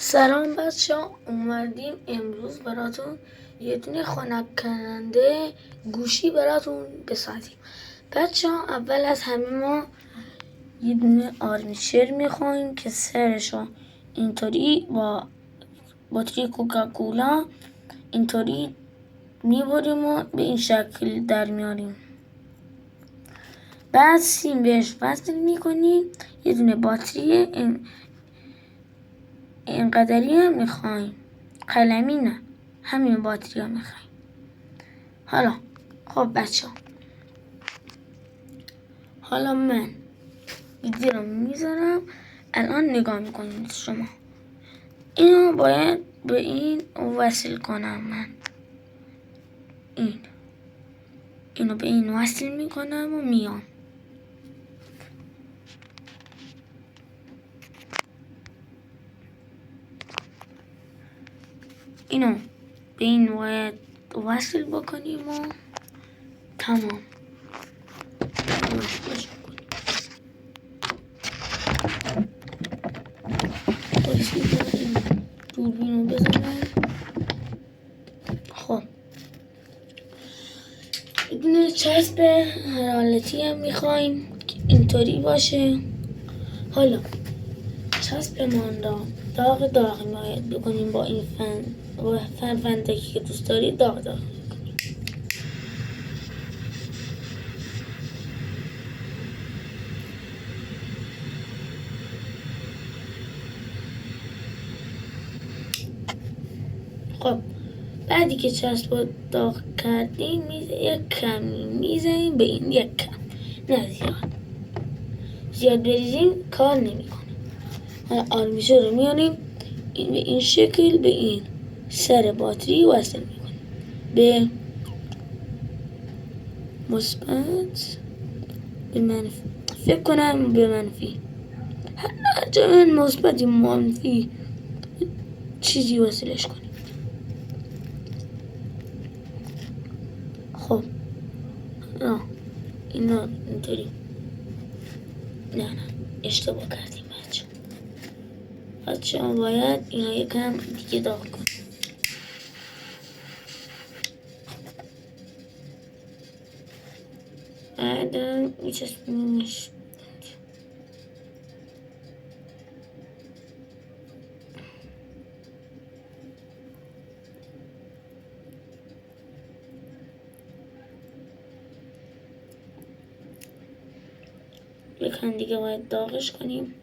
سلام بچه‌ها، اومدیم امروز براتون یه دونه خنک کننده گوشی براتون بسازیم. بچه‌ها اول از همه ما یه دونه آرمیچر میخوایم که سرشو اینطوری با بطری کوکاکولا اینطوری میبریم و به این شکل در میاریم. بعد سیم بهش وصل میکنیم. یه دونه باتری اینقدری هم میخوایم، قلمی نه، همین باتری هم میخوایم. حالا خب بچه ها، حالا من ویدیو رو میذارم، الان نگاه میکنید شما. اینو باید به این وصل کنم. من اینو به این وصل میکنم و میام. اینو به این باید وصل بکنیم و تمام. دوربینو بزنم. خب بدون چسب حرارتی هم میخوایم که اینطوری باشه. حالا چسب مان داغ باید بکنیم با این فندکی که دوست دارید داغ کنیم. خب بعدی که چسب رو داغ کردیم یک کمی میزنیم به این، یک کم، نه زیاد بریزیم کار نمیکنه. حالا آرمیچر رو میاریم به این شکل به این سر باتری وصل میکنیم، به مثبت به منفی، فکر کنم به منفی، هر جا مثبت منفی چیزی وصلش کنیم. خب اینا اینطوری، نه اشتباه کردیم بچه ها باید اینا یکم دیگه داغ کنیم. بعدم میچسبیمش. یکم دیگه باید داغش کنیم.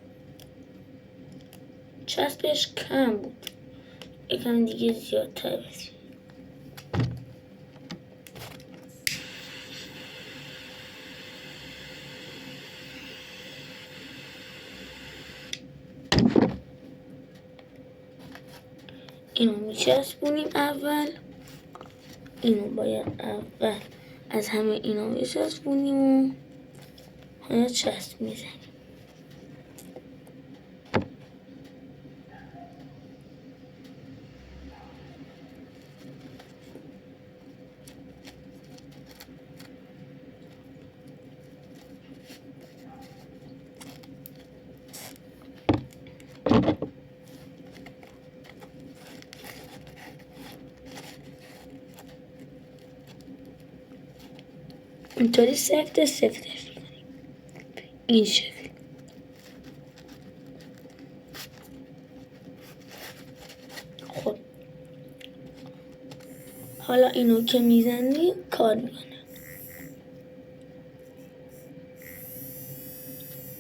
چسبش کم بود، یکم دیگه زیادتر بزنیم. اینو میچسبونیم اول. اینو باید اول از همه اینا میچسبونیم و حالا چسب میزنیم. اینطوری سفتش کنیم این شکل. خب حالا اینو که میزنی کار میکنه.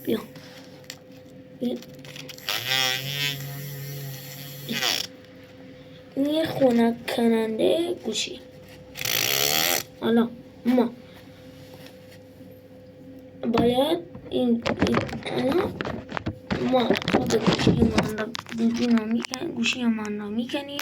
بیا این یه خنک کننده گوشی. حالا ما باید الان ما خود گوشی ما رو میکنیم.